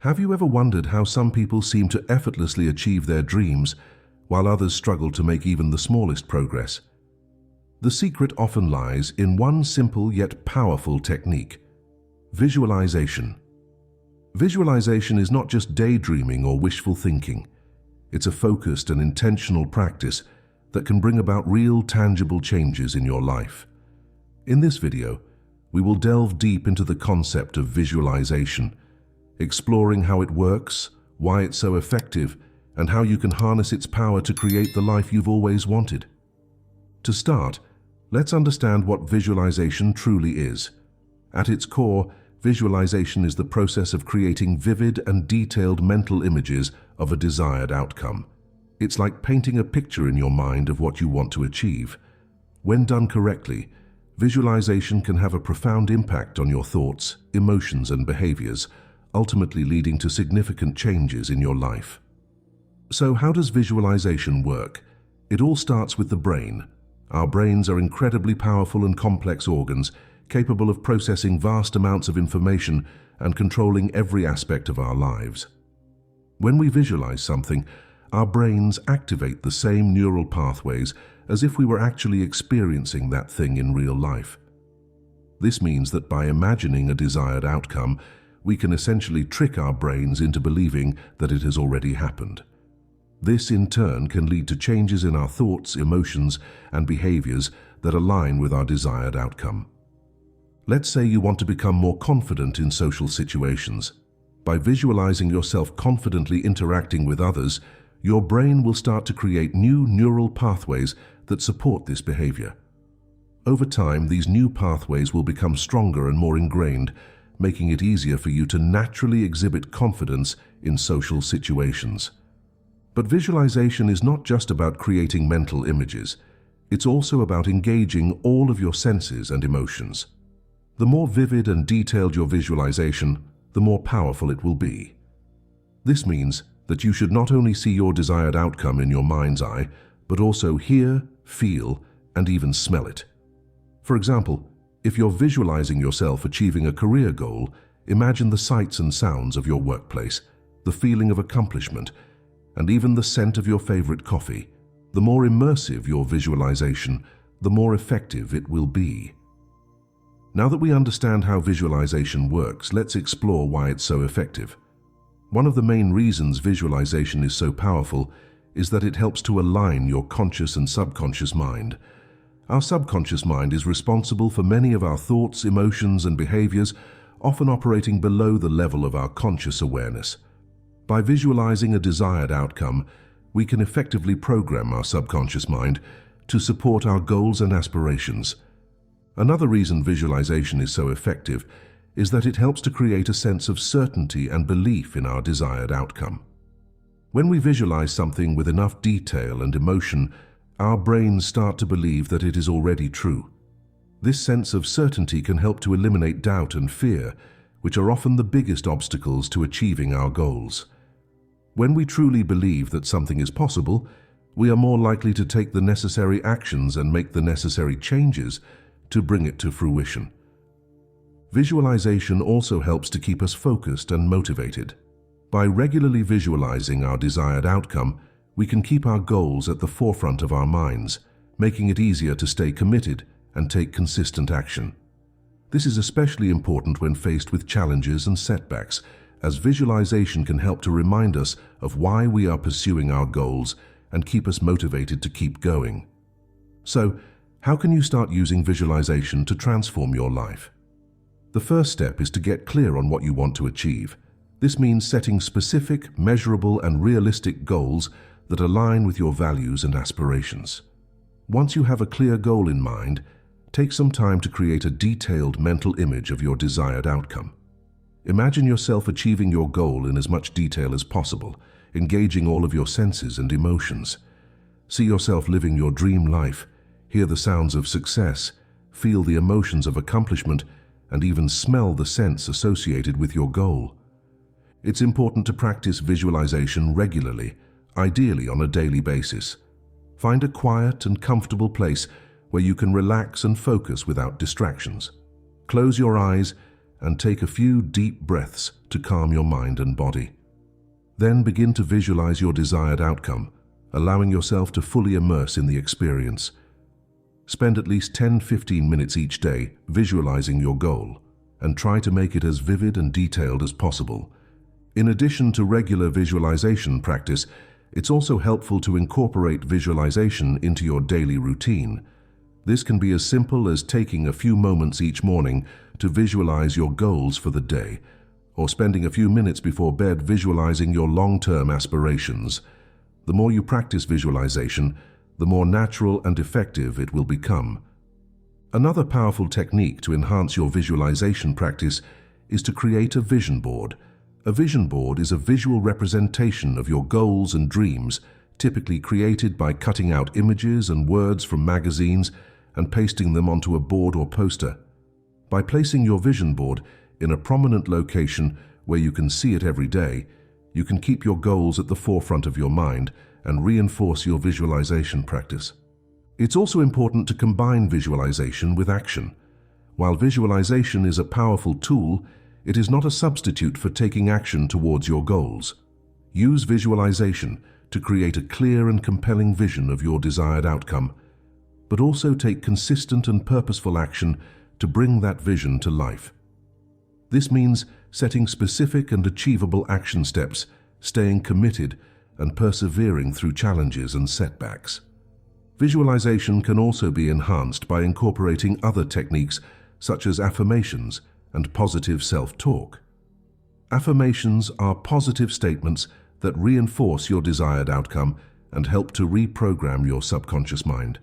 Have you ever wondered how some people seem to effortlessly achieve their dreams, while others struggle to make even the smallest progress? The secret often lies in one simple yet powerful technique: visualization. Visualization is not just daydreaming or wishful thinking. It's a focused and intentional practice that can bring about real, tangible changes in your life. In this video, we will delve deep into the concept of visualization, exploring how it works, why it's so effective, and how you can harness its power to create the life you've always wanted. To start, let's understand what visualization truly is. At its core, visualization is the process of creating vivid and detailed mental images of a desired outcome. It's like painting a picture in your mind of what you want to achieve. When done correctly, visualization can have a profound impact on your thoughts, emotions, and behaviors, ultimately leading to significant changes in your life. So how does visualization work? It all starts with the brain. Our brains are incredibly powerful and complex organs, capable of processing vast amounts of information and controlling every aspect of our lives. When we visualize something, our brains activate the same neural pathways as if we were actually experiencing that thing in real life. This means that by imagining a desired outcome, we can essentially trick our brains into believing that it has already happened. This, in turn, can lead to changes in our thoughts, emotions, and behaviors that align with our desired outcome. Let's say you want to become more confident in social situations. By visualizing yourself confidently interacting with others, your brain will start to create new neural pathways that support this behavior. Over time, these new pathways will become stronger and more ingrained, making it easier for you to naturally exhibit confidence in social situations. But visualization is not just about creating mental images. It's also about engaging all of your senses and emotions. The more vivid and detailed your visualization, the more powerful it will be. This means that you should not only see your desired outcome in your mind's eye, but also hear, feel, and even smell it. For example, if you're visualizing yourself achieving a career goal, imagine the sights and sounds of your workplace, the feeling of accomplishment, and even the scent of your favorite coffee. The more immersive your visualization, the more effective it will be. Now that we understand how visualization works, let's explore why it's so effective. One of the main reasons visualization is so powerful is that it helps to align your conscious and subconscious mind. Our subconscious mind is responsible for many of our thoughts, emotions, and behaviors, often operating below the level of our conscious awareness. By visualizing a desired outcome, we can effectively program our subconscious mind to support our goals and aspirations. Another reason visualization is so effective is that it helps to create a sense of certainty and belief in our desired outcome. When we visualize something with enough detail and emotion, our brains start to believe that it is already true. This sense of certainty can help to eliminate doubt and fear, which are often the biggest obstacles to achieving our goals. When we truly believe that something is possible, we are more likely to take the necessary actions and make the necessary changes to bring it to fruition. Visualization also helps to keep us focused and motivated. By regularly visualizing our desired outcome, we can keep our goals at the forefront of our minds, making it easier to stay committed and take consistent action. This is especially important when faced with challenges and setbacks, as visualization can help to remind us of why we are pursuing our goals and keep us motivated to keep going. So, how can you start using visualization to transform your life? The first step is to get clear on what you want to achieve. This means setting specific, measurable, and realistic goals that align with your values and aspirations. Once you have a clear goal in mind, take some time to create a detailed mental image of your desired outcome. Imagine yourself achieving your goal in as much detail as possible, engaging all of your senses and emotions. See yourself living your dream life, hear the sounds of success, feel the emotions of accomplishment, and even smell the scents associated with your goal. It's important to practice visualization regularly, ideally on a daily basis. Find a quiet and comfortable place where you can relax and focus without distractions. Close your eyes and take a few deep breaths to calm your mind and body. Then begin to visualize your desired outcome, allowing yourself to fully immerse in the experience. Spend at least 10-15 minutes each day visualizing your goal, and try to make it as vivid and detailed as possible. In addition to regular visualization practice, it's also helpful to incorporate visualization into your daily routine. This can be as simple as taking a few moments each morning to visualize your goals for the day, or spending a few minutes before bed visualizing your long-term aspirations. The more you practice visualization, the more natural and effective it will become. Another powerful technique to enhance your visualization practice is to create a vision board. A vision board is a visual representation of your goals and dreams, typically created by cutting out images and words from magazines and pasting them onto a board or poster. By placing your vision board in a prominent location where you can see it every day, you can keep your goals at the forefront of your mind and reinforce your visualization practice. It's also important to combine visualization with action. While visualization is a powerful tool, it is not a substitute for taking action towards your goals. Use visualization to create a clear and compelling vision of your desired outcome, but also take consistent and purposeful action to bring that vision to life. This means setting specific and achievable action steps, staying committed, and persevering through challenges and setbacks. Visualization can also be enhanced by incorporating other techniques such as affirmations and positive self-talk. Affirmations are positive statements that reinforce your desired outcome and help to reprogram your subconscious mind.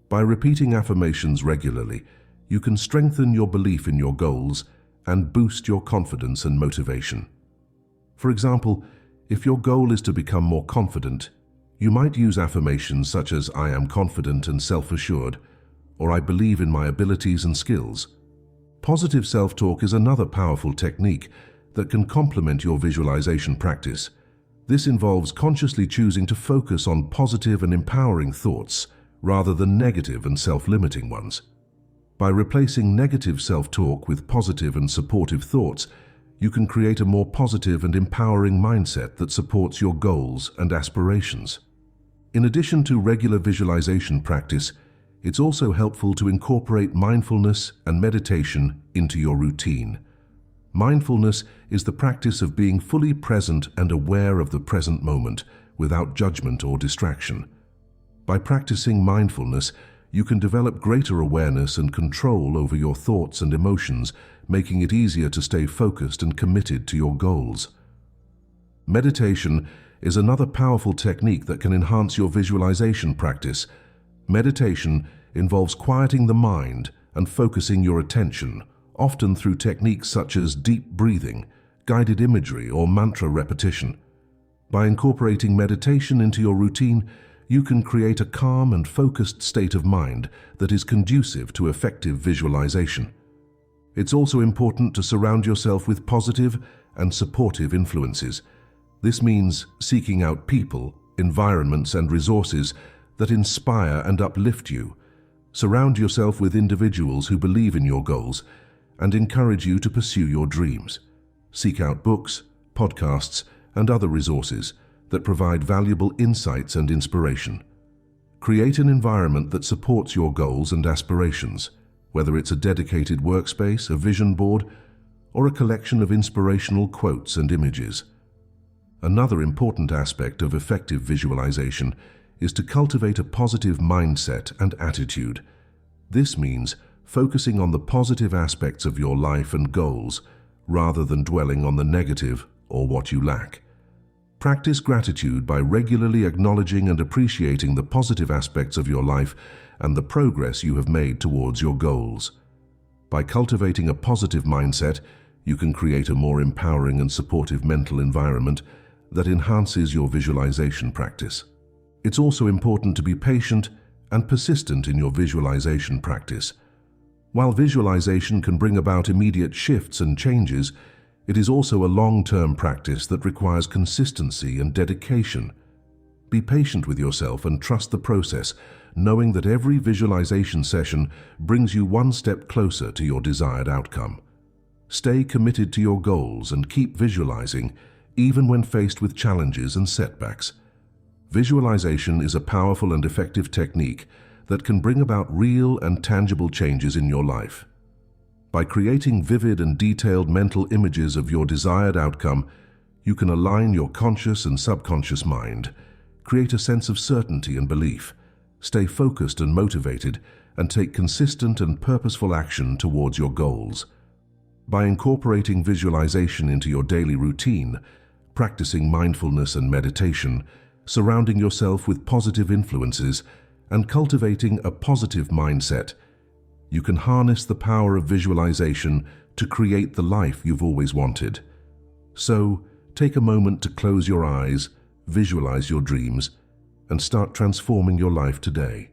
By repeating affirmations regularly, you can strengthen your belief in your goals and boost your confidence and motivation. For example, if your goal is to become more confident, you might use affirmations such as "I am confident and self-assured," or "I believe in my abilities and skills." Positive self-talk is another powerful technique that can complement your visualization practice. This involves consciously choosing to focus on positive and empowering thoughts rather than negative and self-limiting ones. By replacing negative self-talk with positive and supportive thoughts, you can create a more positive and empowering mindset that supports your goals and aspirations. In addition to regular visualization practice, it's also helpful to incorporate mindfulness and meditation into your routine. Mindfulness is the practice of being fully present and aware of the present moment without judgment or distraction. By practicing mindfulness, you can develop greater awareness and control over your thoughts and emotions, making it easier to stay focused and committed to your goals. Meditation is another powerful technique that can enhance your visualization practice. Meditation involves quieting the mind and focusing your attention, often through techniques such as deep breathing, guided imagery, or mantra repetition. By incorporating meditation into your routine, you can create a calm and focused state of mind that is conducive to effective visualization. It's also important to surround yourself with positive and supportive influences. This means seeking out people, environments, and resources that inspire and uplift you. Surround yourself with individuals who believe in your goals and encourage you to pursue your dreams. Seek out books, podcasts, and other resources that provide valuable insights and inspiration. Create an environment that supports your goals and aspirations, whether it's a dedicated workspace, a vision board, or a collection of inspirational quotes and images. Another important aspect of effective visualization is to cultivate a positive mindset and attitude. This means focusing on the positive aspects of your life and goals, rather than dwelling on the negative or what you lack. Practice gratitude by regularly acknowledging and appreciating the positive aspects of your life and the progress you have made towards your goals. By cultivating a positive mindset, you can create a more empowering and supportive mental environment that enhances your visualization practice. It's also important to be patient and persistent in your visualization practice. While visualization can bring about immediate shifts and changes, it is also a long-term practice that requires consistency and dedication. Be patient with yourself and trust the process, knowing that every visualization session brings you one step closer to your desired outcome. Stay committed to your goals and keep visualizing, even when faced with challenges and setbacks. Visualization is a powerful and effective technique that can bring about real and tangible changes in your life. By creating vivid and detailed mental images of your desired outcome, you can align your conscious and subconscious mind, create a sense of certainty and belief, stay focused and motivated, and take consistent and purposeful action towards your goals. By incorporating visualization into your daily routine, practicing mindfulness and meditation, surrounding yourself with positive influences, and cultivating a positive mindset, you can harness the power of visualization to create the life you've always wanted. So, take a moment to close your eyes, visualize your dreams, and start transforming your life today.